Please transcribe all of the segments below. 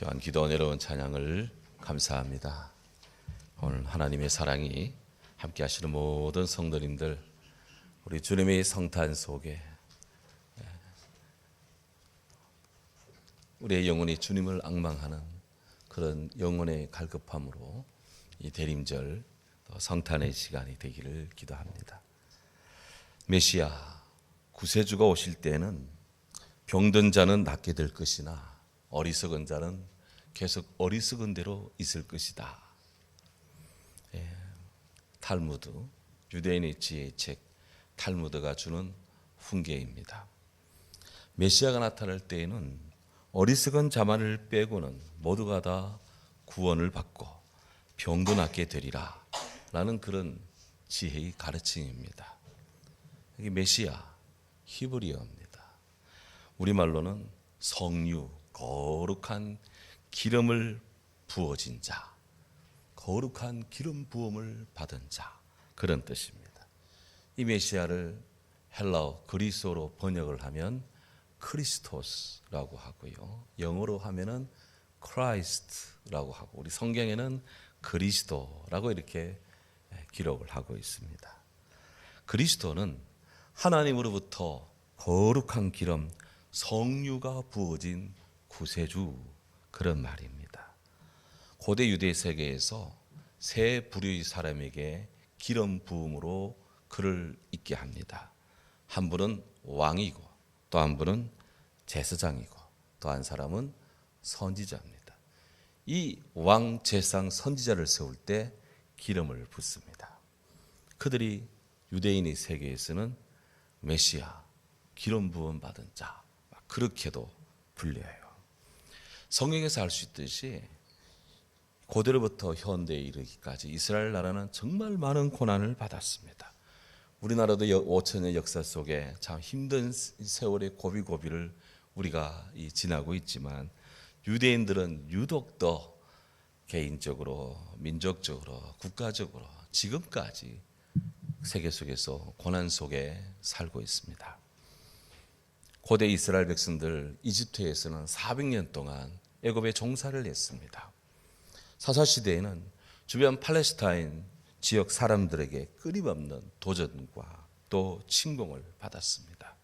귀한 기도 은혜로운 찬양을 감사합니다. 오늘 하나님의 사랑이 함께 하시는 모든 성도님들, 우리 주님의 성탄 속에 우리의 영혼이 주님을 앙망하는 그런 영혼의 갈급함으로 이 대림절 성탄의 시간이 되기를 기도합니다. 메시아 구세주가 오실 때는 병든 자는 낫게 될 것이나 어리석은 자는 계속 어리석은 대로 있을 것이다. 탈무드, 유대인의 지혜의 책 탈무드가 주는 훈계입니다. 메시아가 나타날 때에는 어리석은 자만을 빼고는 모두가 다 구원을 받고 병도 낫게 되리라 라는 그런 지혜의 가르침입니다. 이게 메시아, 히브리어입니다. 우리말로는 성류, 거룩한 기름을 부어진 자, 거룩한 기름 부음을 받은 자, 그런 뜻입니다. 이 메시아를 헬라어 그리스어로 번역을 하면 크리스토스라고 하고요, 영어로 하면은 크라이스트라고 하고, 우리 성경에는 그리스도라고 이렇게 기록을 하고 있습니다. 그리스도는 하나님으로부터 거룩한 기름, 성류가 부어진 구세주, 그런 말입니다. 고대 유대 세계에서 세 부류의 사람에게 기름 부음으로 그를 있게 합니다. 한 분은 왕이고, 또 한 분은 제사장이고, 또 한 사람은 선지자입니다. 이 왕, 제사장, 선지자를 세울 때 기름을 붓습니다. 그들이 유대인의 세계에서는 메시아, 기름 부음 받은 자, 그렇게도 불려요. 성경에서 알 수 있듯이 고대로부터 현대에 이르기까지 이스라엘 나라는 정말 많은 고난을 받았습니다. 우리나라도 5천년 역사 속에 참 힘든 세월의 고비고비를 우리가 지나고 있지만, 유대인들은 유독 더 개인적으로, 민족적으로, 국가적으로 지금까지 세계 속에서 고난 속에 살고 있습니다. 고대 이스라엘 백성들 이집트에서는 400년 동안 애굽에 종사를 했습니다. 사사시대에는 주변 팔레스타인 지역 사람들에게 끊임없는 도전과 또 침공을 받았습니다.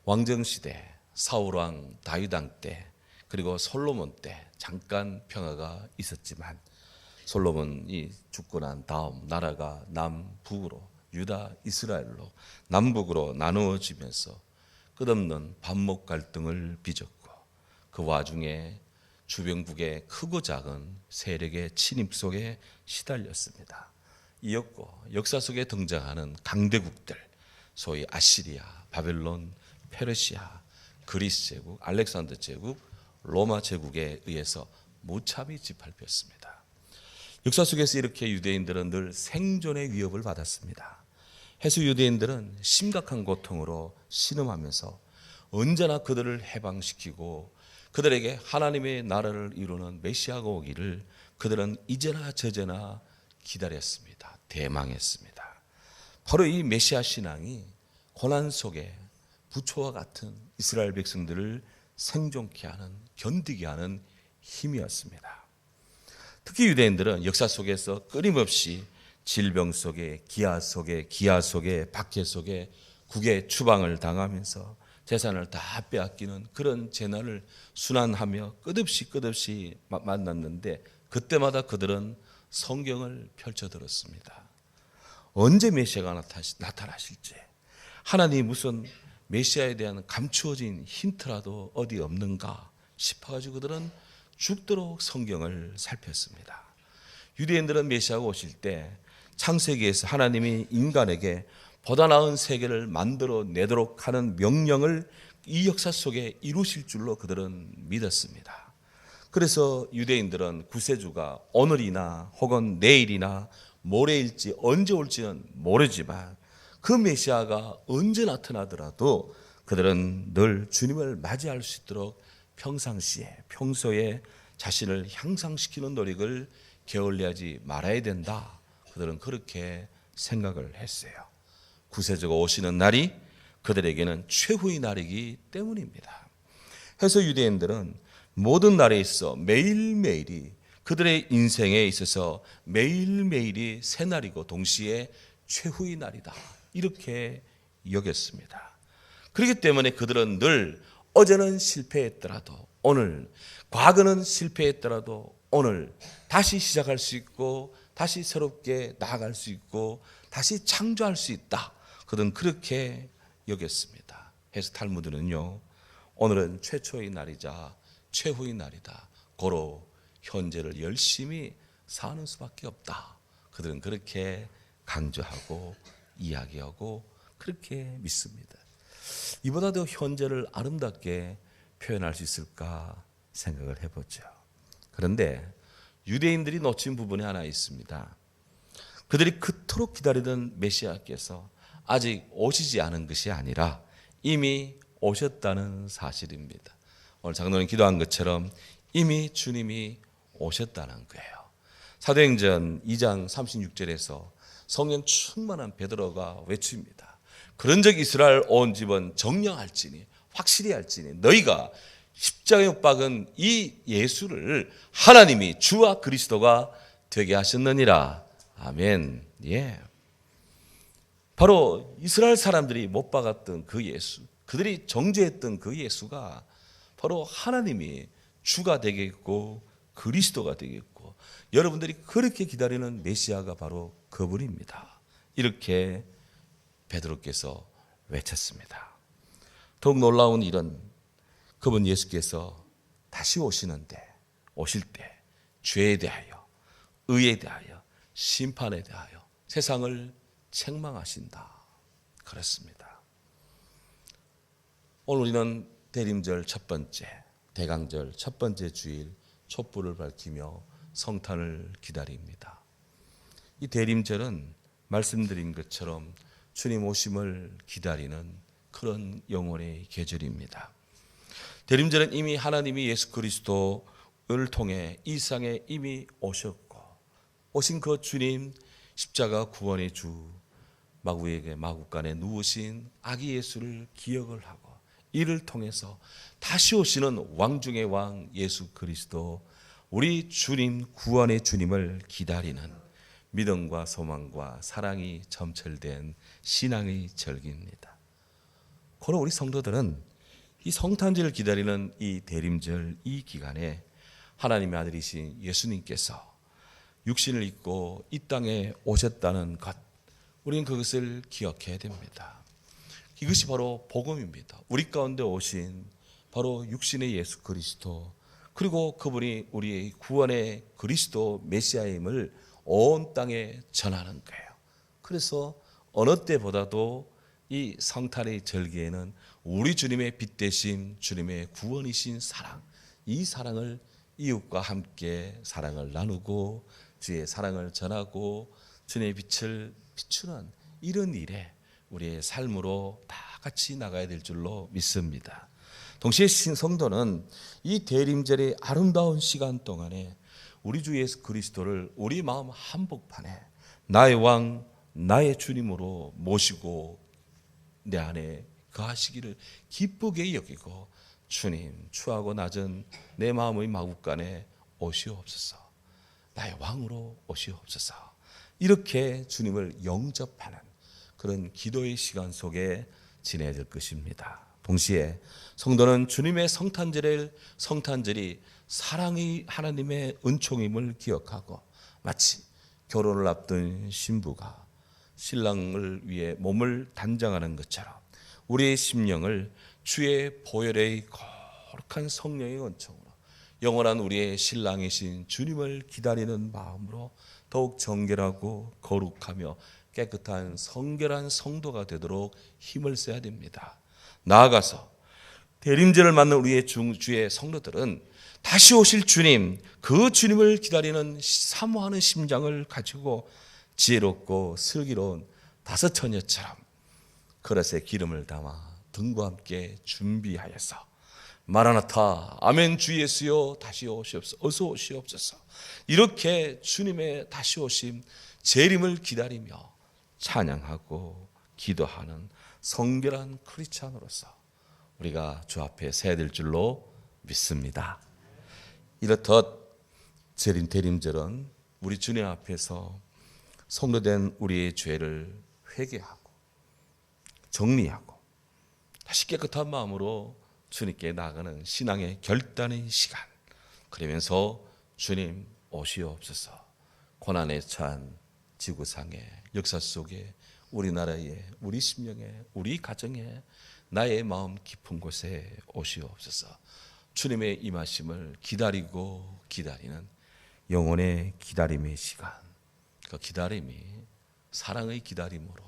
왕정시대, 사울왕, 다윗왕 때, 그리고 솔로몬 때 잠깐 평화가 있었지만, 솔로몬이 죽고 난 다음 나라가 남북으로, 유다, 이스라엘로 남북으로 나누어지면서 끝없는 반목 갈등을 빚었고, 그 와중에 주변국의 크고 작은 세력의 침입 속에 시달렸습니다. 이었고, 역사 속에 등장하는 강대국들, 소위 아시리아, 바벨론, 페르시아, 그리스 제국, 알렉산더 제국, 로마 제국에 의해서 무참히 짓밟혔습니다. 역사 속에서 이렇게 유대인들은 늘 생존의 위협을 받았습니다. 해수 유대인들은 심각한 고통으로 신음하면서 언제나 그들을 해방시키고 그들에게 하나님의 나라를 이루는 메시아가 오기를 그들은 이제나 저제나 기다렸습니다. 대망했습니다. 바로 이 메시아 신앙이 고난 속에 부초와 같은 이스라엘 백성들을 생존케 하는, 견디게 하는 힘이었습니다. 특히 유대인들은 역사 속에서 끊임없이 질병 속에, 기아 속에, 박해 속에 국의 추방을 당하면서 재산을 다 빼앗기는 그런 재난을 순환하며 끝없이 만났는데, 그때마다 그들은 성경을 펼쳐들었습니다. 언제 메시아가 나타나실지, 하나님이 무슨 메시아에 대한 감추어진 힌트라도 어디 없는가 싶어가지고 그들은 죽도록 성경을 살폈습니다. 유대인들은 메시아가 오실 때 창세기에서 하나님이 인간에게 보다 나은 세계를 만들어 내도록 하는 명령을 이 역사 속에 이루실 줄로 그들은 믿었습니다. 그래서 유대인들은 구세주가 오늘이나 혹은 내일이나 모레일지 언제 올지는 모르지만 그 메시아가 언제 나타나더라도 그들은 늘 주님을 맞이할 수 있도록 평소에 자신을 향상시키는 노력을 게을리하지 말아야 된다. 그들은 그렇게 생각을 했어요. 구세주가 오시는 날이 그들에게는 최후의 날이기 때문입니다. 해서 유대인들은 모든 날에 있어 매일매일이 그들의 인생에 있어서 매일매일이 새날이고 동시에 최후의 날이다. 이렇게 여겼습니다. 그렇기 때문에 그들은 늘 어제는 실패했더라도 오늘, 과거는 실패했더라도 오늘 다시 시작할 수 있고 다시 새롭게 나아갈 수 있고 다시 창조할 수 있다. 그들은 그렇게 여겼습니다. 그래서 탈무드는요, 오늘은 최초의 날이자 최후의 날이다. 고로 현재를 열심히 사는 수밖에 없다. 그들은 그렇게 강조하고 이야기하고 그렇게 믿습니다. 이보다 더 현재를 아름답게 표현할 수 있을까 생각을 해보죠. 그런데 유대인들이 놓친 부분이 하나 있습니다. 그들이 그토록 기다리던 메시아께서 아직 오시지 않은 것이 아니라 이미 오셨다는 사실입니다. 오늘 장로님 기도한 것처럼 이미 주님이 오셨다는 거예요. 사도행전 2장 36절에서 성령 충만한 베드로가 외칩니다. 그런즉 이스라엘 온 집은 정령할지니 확실히 할지니 너희가 십자가에 못 박은 이 예수를 하나님이 주와 그리스도가 되게 하셨느니라. 아멘. 예. 바로 이스라엘 사람들이 못 박았던 그 예수, 그들이 정죄했던 그 예수가 바로 하나님이 주가 되겠고 그리스도가 되겠고 여러분들이 그렇게 기다리는 메시아가 바로 그분입니다. 이렇게 베드로께서 외쳤습니다. 더욱 놀라운 일은 그분 예수께서 다시 오실 때 죄에 대하여, 의에 대하여, 심판에 대하여 세상을 책망하신다. 그렇습니다. 오늘 우리는 대림절 첫 번째, 대강절 첫 번째 주일 촛불을 밝히며 성탄을 기다립니다. 이 대림절은 말씀드린 것처럼 주님 오심을 기다리는 그런 영혼의 계절입니다. 대림절은 이미 하나님이 예수 그리스도를 통해 이 세상에 이미 오셨고 오신 그 주님 십자가 구원의 주 마구에게 마구간에 누우신 아기 예수를 기억을 하고 이를 통해서 다시 오시는 왕 중의 왕 예수 그리스도 우리 주님 구원의 주님을 기다리는 믿음과 소망과 사랑이 점철된 신앙의 절기입니다. 그러나 우리 성도들은 이 성탄절을 기다리는 이 대림절 이 기간에 하나님의 아들이신 예수님께서 육신을 입고 이 땅에 오셨다는 것, 우리는 그것을 기억해야 됩니다. 이것이 바로 복음입니다. 우리 가운데 오신 바로 육신의 예수 그리스도, 그리고 그분이 우리의 구원의 그리스도 메시아임을 온 땅에 전하는 거예요. 그래서 어느 때보다도 이 성탄의 절기에는 우리 주님의 빛 대신 주님의 구원이신 사랑, 이 사랑을 이웃과 함께 사랑을 나누고 주의 사랑을 전하고 주님의 빛을 비추는 이런 일에 우리의 삶으로 다 같이 나가야 될 줄로 믿습니다. 동시에 성도는 이 대림절의 아름다운 시간 동안에 우리 주 예수 그리스도를 우리 마음 한복판에 나의 왕, 나의 주님으로 모시고 내 안에 거하시기를 기쁘게 여기고 주님 추하고 낮은 내 마음의 마구간에 오시옵소서. 나의 왕으로 오시옵소서. 이렇게 주님을 영접하는 그런 기도의 시간 속에 지내야 될 것입니다. 동시에 성도는 주님의 성탄절이 사랑의 하나님의 은총임을 기억하고 마치 결혼을 앞둔 신부가 신랑을 위해 몸을 단장하는 것처럼 우리의 심령을 주의 보혈의 거룩한 성령의 은총으로 영원한 우리의 신랑이신 주님을 기다리는 마음으로 더욱 정결하고 거룩하며 깨끗한 성결한 성도가 되도록 힘을 써야 됩니다. 나아가서 대림절을 맞는 우리의 주의 성도들은 다시 오실 주님, 그 주님을 기다리는 사모하는 심장을 가지고 지혜롭고 슬기로운 다섯 처녀처럼 그릇에 기름을 담아 등과 함께 준비하여서 마라나타 아멘 주 예수여 다시 오시옵소서 어서 오시옵소서 이렇게 주님의 다시 오심 재림을 기다리며 찬양하고 기도하는 성결한 크리스찬으로서 우리가 주 앞에 서야 될 줄로 믿습니다. 이렇듯 대림절은 우리 주님 앞에서 성도된 우리의 죄를 회개하고 정리하고 다시 깨끗한 마음으로 주님께 나가는 신앙의 결단의 시간. 그러면서 주님 오시옵소서. 고난에 처한 지구상의 역사 속에 우리나라에 우리 심령에 우리 가정에 나의 마음 깊은 곳에 오시옵소서. 주님의 임하심을 기다리고 기다리는 영혼의 기다림의 시간. 그 기다림이 사랑의 기다림으로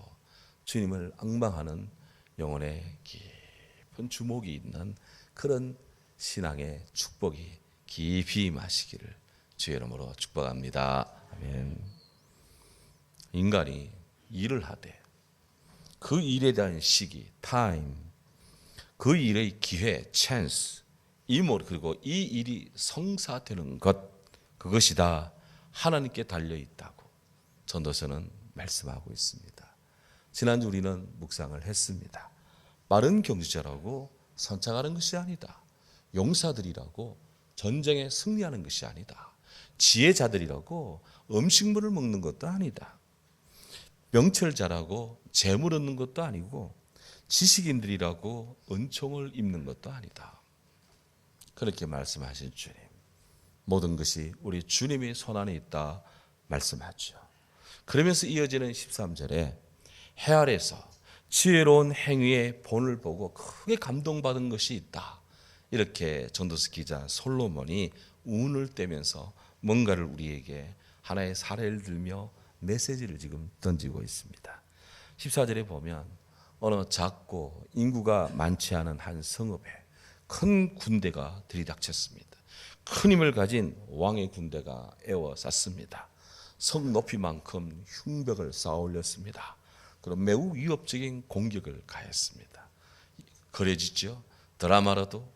주님을 앙망하는 영혼의 깊은 주목이 있는 그런 신앙의 축복이 깊이 임하시기를 주의 이름으로 축복합니다. 아멘. 인간이 일을 하되 그 일에 대한 시기, 타임, 그 일의 기회, 찬스, 그리고 이 일이 성사되는 것, 그것이 다 하나님께 달려 있다고 전도서는 말씀하고 있습니다. 지난주 우리는 묵상을 했습니다. 빠른 경주자라고 선창하는 것이 아니다. 용사들이라고 전쟁에 승리하는 것이 아니다. 지혜자들이라고 음식물을 먹는 것도 아니다. 명철자라고 재물 얻는 것도 아니고 지식인들이라고 은총을 입는 것도 아니다. 그렇게 말씀하신 주님, 모든 것이 우리 주님의 손안에 있다 말씀하죠. 그러면서 이어지는 13절에 해 아래서 지혜로운 행위의 본을 보고 크게 감동받은 것이 있다. 이렇게 전도서 기자 솔로몬이 운을 떼면서 뭔가를 우리에게 하나의 사례를 들며 메시지를 지금 던지고 있습니다. 14절에 보면 어느 작고 인구가 많지 않은 한 성읍에 큰 군대가 들이닥쳤습니다. 큰 힘을 가진 왕의 군대가 에워쌌습니다. 성 높이만큼 흉벽을 쌓아 올렸습니다. 그럼 매우 위협적인 공격을 가했습니다. 그려지죠. 드라마로도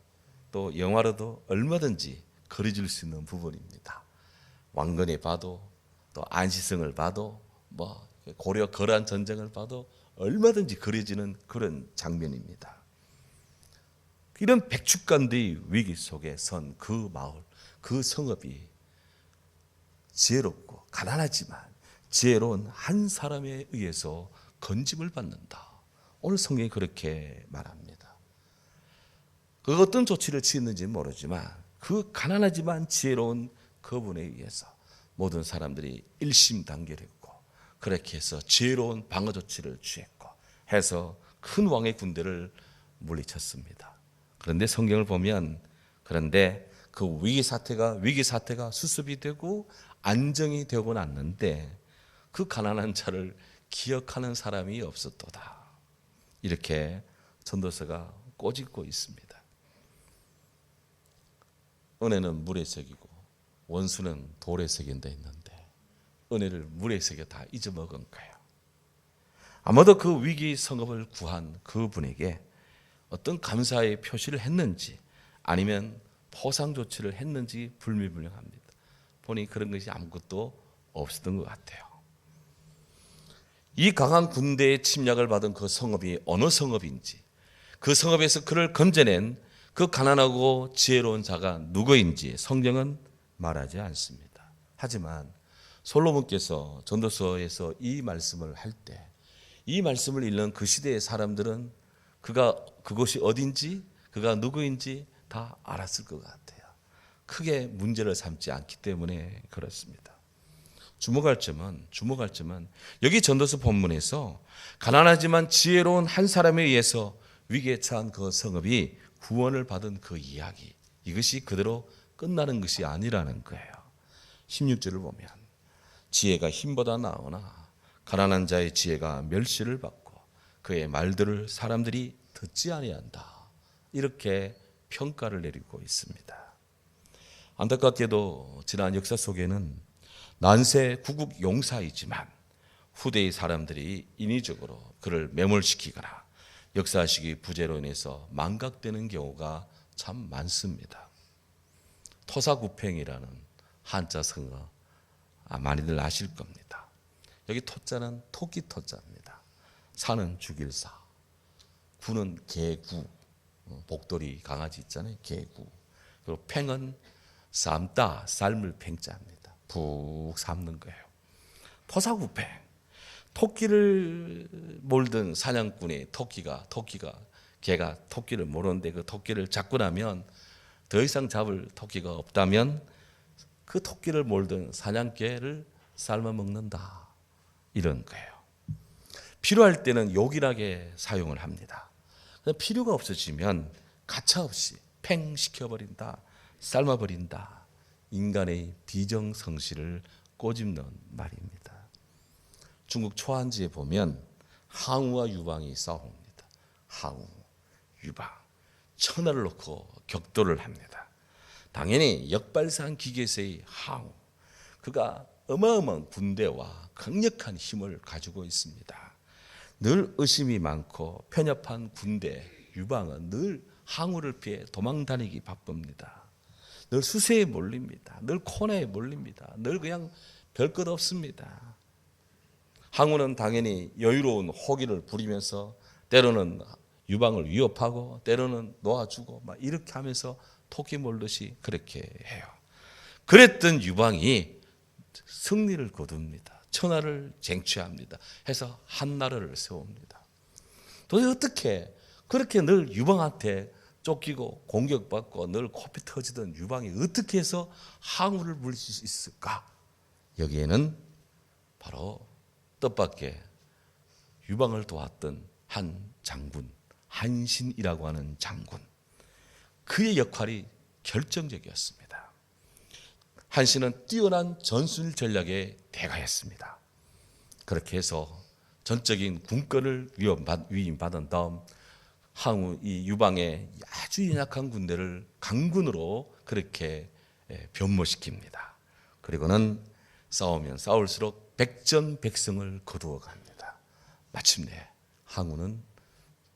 또 영화로도 얼마든지 그려질 수 있는 부분입니다. 왕건에 봐도 또 안시성을 봐도 뭐 고려 거란 전쟁을 봐도 얼마든지 그려지는 그런 장면입니다. 이런 백축간대의 위기 속에 선 그 마을, 그 성읍이 지혜롭고 가난하지만 지혜로운 한 사람에 의해서 건짐을 받는다. 오늘 성경이 그렇게 말합니다. 그 어떤 조치를 취했는지는 모르지만 그 가난하지만 지혜로운 그분에 의해서 모든 사람들이 일심단결했고 그렇게 해서 지혜로운 방어 조치를 취했고 해서 큰 왕의 군대를 물리쳤습니다. 그런데 성경을 보면 그런데 그 위기 사태가 수습이 되고 안정이 되고 났는데 그 가난한 자를 기억하는 사람이 없었도다. 이렇게 전도서가 꼬집고 있습니다. 은혜는 물에 새기고 원수는 돌에 새긴다 했는데 은혜를 물에 새겨 다 잊어먹은가요? 아마도 그 위기 성읍을 구한 그분에게 어떤 감사의 표시를 했는지 아니면 포상 조치를 했는지 불미불명합니다. 보니 그런 것이 아무것도 없었던 것 같아요. 이 강한 군대의 침략을 받은 그 성읍이 어느 성읍인지 그 성읍에서 그를 건져낸 그 가난하고 지혜로운 자가 누구인지 성경은 말하지 않습니다. 하지만 솔로몬께서 전도서에서 이 말씀을 할 때 이 말씀을 읽는 그 시대의 사람들은 그것이 어딘지 그가 누구인지 다 알았을 것 같아요. 크게 문제를 삼지 않기 때문에 그렇습니다. 주목할 점은 여기 전도서 본문에서 가난하지만 지혜로운 한 사람에 의해서 위기에 처한 그 성읍이 구원을 받은 그 이야기, 이것이 그대로 끝나는 것이 아니라는 거예요. 16절을 보면 지혜가 힘보다 나으나 가난한 자의 지혜가 멸시를 받고 그의 말들을 사람들이 듣지 아니한다. 이렇게 평가를 내리고 있습니다. 안타깝게도 지난 역사 속에는 난세 구국 용사이지만 후대의 사람들이 인위적으로 그를 매몰시키거나 역사식의 부재로 인해서 망각되는 경우가 참 많습니다. 토사구팽이라는 한자 성어 많이들 아실 겁니다. 여기 토자는 토끼 토자입니다. 사는 죽일 사, 구는 개구, 복돌이 강아지 있잖아요. 개구. 그리고 팽은 삶다, 삶을 팽자합니다. 푹 삶는 거예요. 토사구팽. 토끼를 몰던 사냥꾼이 개가 토끼를 모르는데 그 토끼를 잡고 나면 더 이상 잡을 토끼가 없다면 그 토끼를 몰던 사냥개를 삶아 먹는다. 이런 거예요. 필요할 때는 요긴하게 사용을 합니다. 필요가 없어지면 가차없이 팽시켜버린다. 삶아버린다. 인간의 비정성실을 꼬집는 말입니다. 중국 초한지에 보면 항우와 유방이 싸웁니다. 항우, 유방, 천하를 놓고 격돌을 합니다. 당연히 역발상 기계세의 항우, 그가 어마어마한 군대와 강력한 힘을 가지고 있습니다. 늘 의심이 많고 편협한 군대 유방은 늘 항우를 피해 도망다니기 바쁩니다. 늘 수세에 몰립니다. 늘 코너에 몰립니다. 늘 그냥 별것 없습니다. 항우는 당연히 여유로운 호기를 부리면서 때로는 유방을 위협하고 때로는 놓아주고 막 이렇게 하면서 토끼 몰듯이 그렇게 해요. 그랬던 유방이 승리를 거둡니다. 천하를 쟁취합니다. 해서 한나라를 세웁니다. 도대체 어떻게 그렇게 늘 유방한테 쫓기고 공격받고 늘 코피 터지던 유방이 어떻게 해서 항우를 물리칠 수 있을까? 여기에는 바로 뜻밖의 유방을 도왔던 한 장군, 한신이라고 하는 장군, 그의 역할이 결정적이었습니다. 한신은 뛰어난 전술 전략의 대가였습니다. 그렇게 해서 전적인 군권을 위임받은 다음 항우 이 유방의 아주 연약한 군대를 강군으로 그렇게 변모시킵니다. 그리고는 싸우면 싸울수록 백전백승을 거두어 갑니다. 마침내 항우는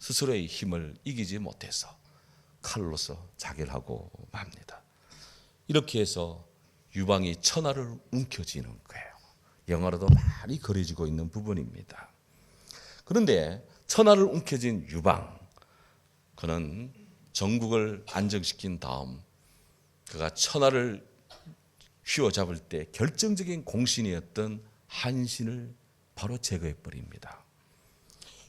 스스로의 힘을 이기지 못해서 칼로서 자결하고 맙니다. 이렇게 해서 유방이 천하를 움켜쥐는 거예요. 영화로도 많이 그려지고 있는 부분입니다. 그런데 천하를 움켜쥔 유방, 그는 전국을 안정시킨 다음 그가 천하를 휘어잡을 때 결정적인 공신이었던 한신을 바로 제거해버립니다.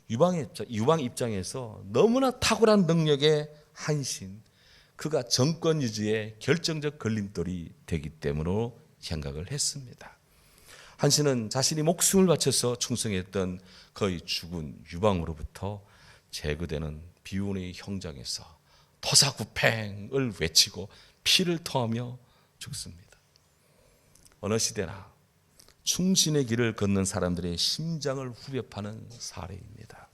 유방 입장에서 너무나 탁월한 능력의 한신, 그가 정권 유지의 결정적 걸림돌이 되기 때문으로 생각을 했습니다. 한신은 자신이 목숨을 바쳐서 충성했던 거의 죽은 유방으로부터 제거되는 비운의 형장에서 토사구팽을 외치고 피를 토하며 죽습니다. 어느 시대나 충신의 길을 걷는 사람들의 심장을 후벼파는 사례입니다.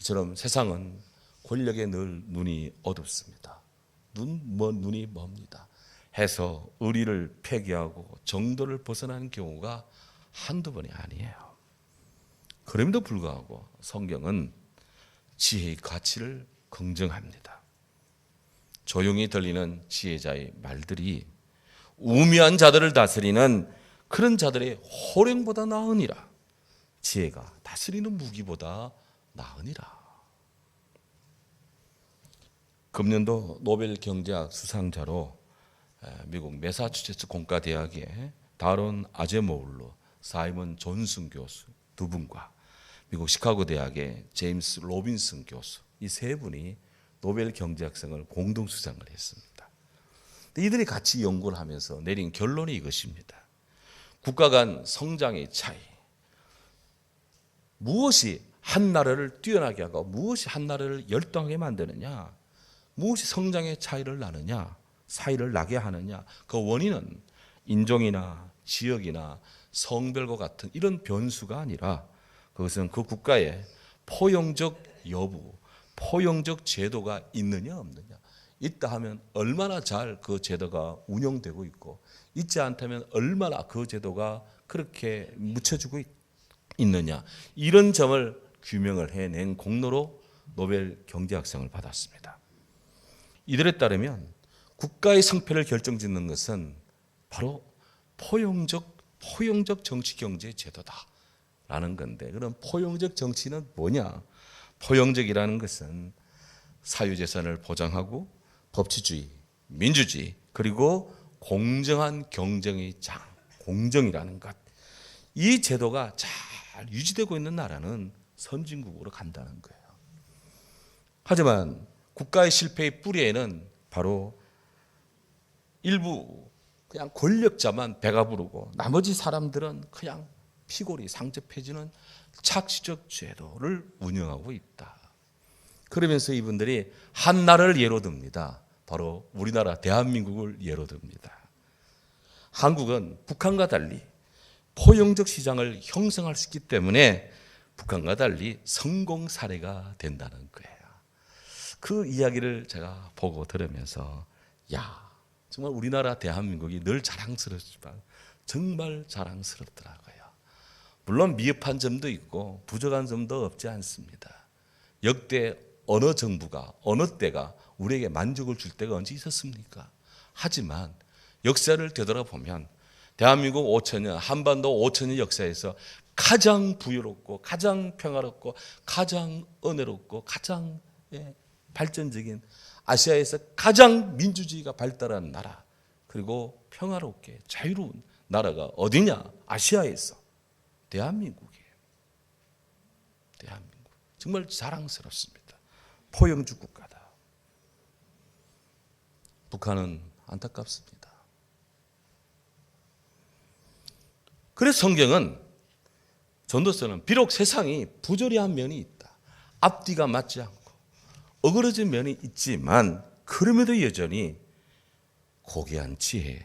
이처럼 세상은 권력에 늘 눈이 어둡습니다. 눈이 멉니다. 해서 의리를 폐기하고 정도를 벗어나는 경우가 한두 번이 아니에요. 그럼에도 불구하고 성경은 지혜의 가치를 긍정합니다. 조용히 들리는 지혜자의 말들이 우매한 자들을 다스리는 그런 자들의 호령보다 나으니라. 지혜가 다스리는 무기보다 나으니라. 금년도 노벨 경제학 수상자로 미국 매사추세츠 공과대학의 다론 아제모울로, 사이먼 존슨 교수 두 분과 미국 시카고 대학의 제임스 로빈슨 교수, 이 세 분이 노벨 경제학상을 공동 수상을 했습니다. 이들이 같이 연구를 하면서 내린 결론이 이것입니다. 국가 간 성장의 차이, 무엇이 한 나라를 뛰어나게 하고 무엇이 한 나라를 열등하게 만드느냐, 무엇이 성장의 차이를 나게 하느냐, 그 원인은 인종이나 지역이나 성별과 같은 이런 변수가 아니라 그것은 그 국가의 포용적 여부, 포용적 제도가 있느냐 없느냐. 있다 하면 얼마나 잘 그 제도가 운영되고 있고, 있지 않다면 얼마나 그 제도가 그렇게 묻혀주고 있느냐, 이런 점을 규명을 해낸 공로로 노벨 경제학상을 받았습니다. 이들에 따르면 국가의 성패를 결정짓는 것은 바로 포용적 정치 경제 제도다라는 건데, 그럼 포용적 정치는 뭐냐? 포용적이라는 것은 사유재산을 보장하고 법치주의, 민주주의, 그리고 공정한 경쟁의 장, 공정이라는 것. 이 제도가 잘 유지되고 있는 나라는 선진국으로 간다는 거예요. 하지만 국가의 실패의 뿌리에는 바로 일부 그냥 권력자만 배가 부르고 나머지 사람들은 그냥 피골이 상접해지는 착시적 제도를 운영하고 있다. 그러면서 이분들이 한 나라를 예로 듭니다. 바로 우리나라 대한민국을 예로 듭니다. 한국은 북한과 달리 포용적 시장을 형성할 수 있기 때문에 북한과 달리 성공 사례가 된다는 거예요. 그 이야기를 제가 보고 들으면서 정말 우리나라 대한민국이 늘 자랑스럽지만 정말 자랑스럽더라고요. 물론 미흡한 점도 있고 부족한 점도 없지 않습니다. 역대 어느 정부가 어느 때가 우리에게 만족을 줄 때가 언제 있었습니까? 하지만 역사를 되돌아보면 대한민국 5천년, 한반도 5천년 역사에서 가장 부유롭고 가장 평화롭고 가장 은혜롭고 가장 발전적인 아시아에서 가장 민주주의가 발달한 나라, 그리고 평화롭게 자유로운 나라가 어디냐? 아시아에서 대한민국이에요. 대한민국. 정말 자랑스럽습니다. 포용적 국가다. 북한은 안타깝습니다. 그래서 성경은, 전도서는 비록 세상이 부조리한 면이 있다, 앞뒤가 맞지 않고 어그러진 면이 있지만 그럼에도 여전히 고귀한 지혜에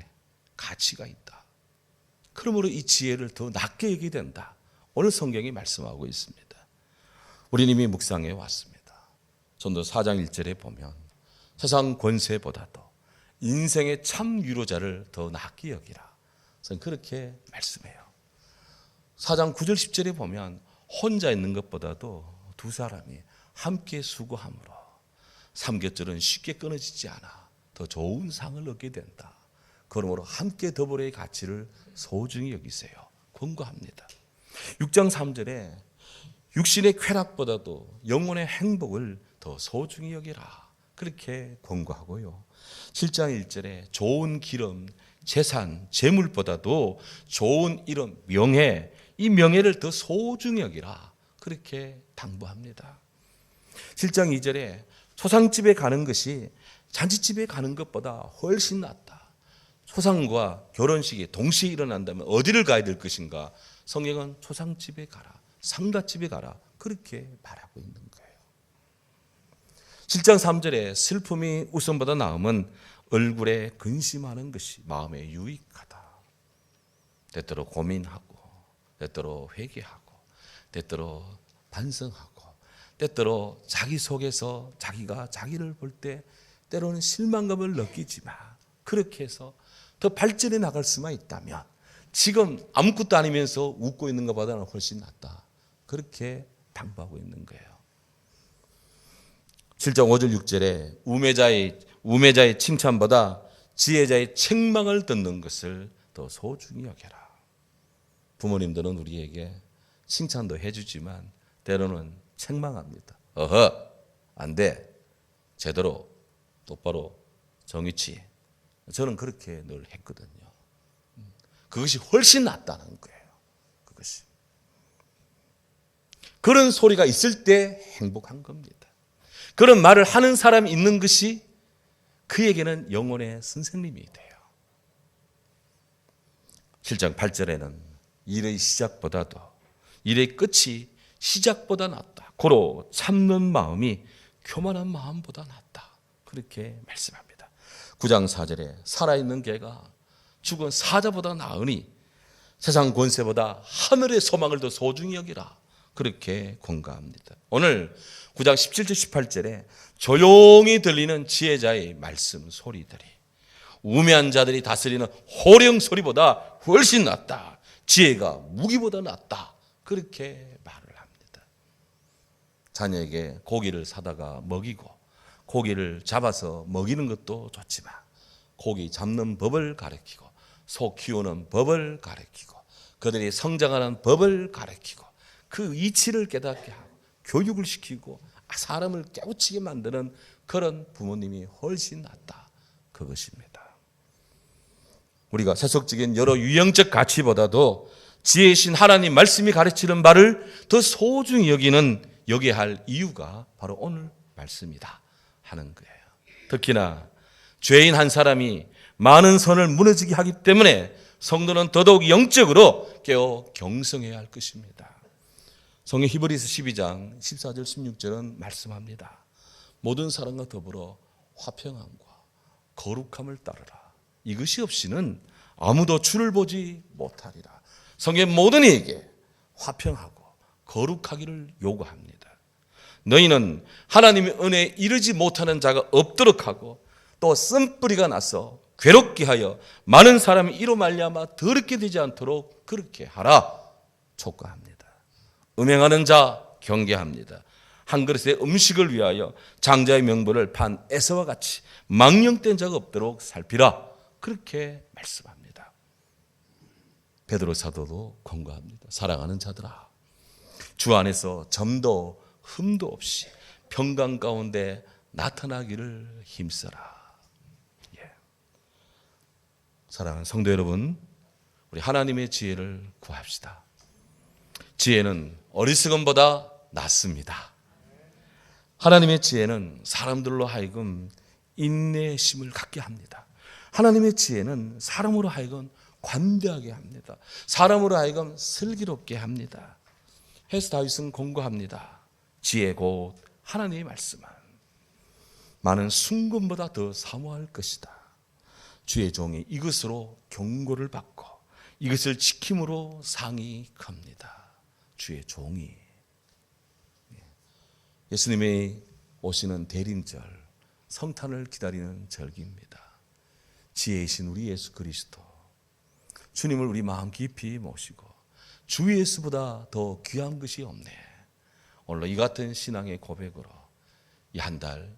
가치가 있다. 그러므로 이 지혜를 더 낮게 여기게 된다. 오늘 성경이 말씀하고 있습니다. 우리는 이미 묵상해 왔습니다. 전도 4장 1절에 보면 세상 권세보다도 인생의 참 유로자를 더 낮게 여기라. 저는 그렇게 말씀해요. 4장 9절 10절에 보면 혼자 있는 것보다도 두 사람이 함께 수고함으로 삼겹살은 쉽게 끊어지지 않아 더 좋은 상을 얻게 된다. 그러므로 함께 더불어의 가치를 소중히 여기세요. 권고합니다. 6장 3절에 육신의 쾌락보다도 영혼의 행복을 더 소중히 여기라. 그렇게 권고하고요. 7장 1절에 좋은 기름, 재산, 재물보다도 좋은 이름, 명예, 이 명예를 더 소중히 여기라. 그렇게 당부합니다. 7장 2절에 초상집에 가는 것이 잔치집에 가는 것보다 훨씬 낫다. 초상과 결혼식이 동시에 일어난다면 어디를 가야 될 것인가? 성경은 초상집에 가라, 상가집에 가라, 그렇게 말하고 있는 거예요. 7장 3절에 슬픔이 웃음보다 나음은 얼굴에 근심하는 것이 마음에 유익하다. 때때로 고민하고, 때때로 회개하고, 때때로 반성하고, 때때로 자기 속에서 자기가 자기를 볼 때 때로는 실망감을 느끼지만 그렇게 해서 더 발전해 나갈 수만 있다면 지금 아무것도 아니면서 웃고 있는 것보다는 훨씬 낫다. 그렇게 당부하고 있는 거예요. 7장 5절 6절에 우매자의 칭찬보다 지혜자의 책망을 듣는 것을 더 소중히 여겨라. 부모님들은 우리에게 칭찬도 해주지만 때로는 책망합니다. 안 돼. 제대로 똑바로 정의치. 저는 그렇게 늘 했거든요. 그것이 훨씬 낫다는 거예요. 그것이. 그런 소리가 있을 때 행복한 겁니다. 그런 말을 하는 사람이 있는 것이 그에게는 영혼의 선생님이 돼요. 7장 8절에는 일의 시작보다도 일의 끝이 시작보다 낫다. 고로 참는 마음이 교만한 마음보다 낫다. 그렇게 말씀합니다. 9장 4절에 살아있는 개가 죽은 사자보다 나으니 세상 권세보다 하늘의 소망을 더 소중히 여기라. 그렇게 권고합니다. 오늘 9장 17절 18절에 조용히 들리는 지혜자의 말씀 소리들이 우매한 자들이 다스리는 호령 소리보다 훨씬 낫다. 지혜가 무기보다 낫다. 그렇게 말을 합니다. 자녀에게 고기를 사다가 먹이고 고기를 잡아서 먹이는 것도 좋지만 고기 잡는 법을 가르치고 소 키우는 법을 가르치고 그들이 성장하는 법을 가르치고 그 이치를 깨닫게 하고 교육을 시키고 사람을 깨우치게 만드는 그런 부모님이 훨씬 낫다. 그것입니다. 우리가 세속적인 여러 유형적 가치보다도 지혜이신 하나님 말씀이 가르치는 바를 더 소중히 여겨야 할 이유가 바로 오늘 말씀이다 하는 거예요. 특히나 죄인 한 사람이 많은 선을 무너지게 하기 때문에 성도는 더더욱 영적으로 깨어 경성해야 할 것입니다. 성경 히브리서 12장 14절 16절은 말씀합니다. 모든 사람과 더불어 화평함과 거룩함을 따르라. 이것이 없이는 아무도 주를 보지 못하리라. 성경 모든 이에게 화평하고 거룩하기를 요구합니다. 너희는 하나님의 은혜에 이르지 못하는 자가 없도록 하고 또 쓴뿌리가 나서 괴롭게 하여 많은 사람이 이로 말미암아 더럽게 되지 않도록 그렇게 하라 촉구합니다. 음행하는 자 경계합니다. 한 그릇의 음식을 위하여 장자의 명분을 판 에서와 같이 망령된 자가 없도록 살피라 그렇게 말씀합니다. 베드로 사도도 권고합니다. 사랑하는 자들아, 주 안에서 점도 흠도 없이 평강 가운데 나타나기를 힘써라. 사랑하는 성도 여러분, 우리 하나님의 지혜를 구합시다. 지혜는 어리석음보다 낫습니다. 하나님의 지혜는 사람들로 하여금 인내심을 갖게 합니다. 하나님의 지혜는 사람으로 하여금 관대하게 합니다. 사람으로 하여금 슬기롭게 합니다. 해서 다윗은 권고합니다. 지혜 곧 하나님의 말씀은 많은 순금보다 더 사모할 것이다. 주의 종이 이것으로 경고를 받고 이것을 지킴으로 상이 큽니다. 주의 종이. 예수님이 오시는 대림절, 성탄을 기다리는 절기입니다. 지혜이신 우리 예수 그리스도, 주님을 우리 마음 깊이 모시고 주 예수보다 더 귀한 것이 없네. 오늘 이 같은 신앙의 고백으로 이 한 달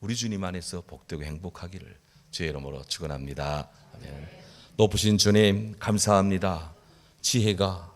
우리 주님 안에서 복되고 행복하기를 주의 이름으로 축원합니다. 아멘. 높으신 주님 감사합니다. 지혜가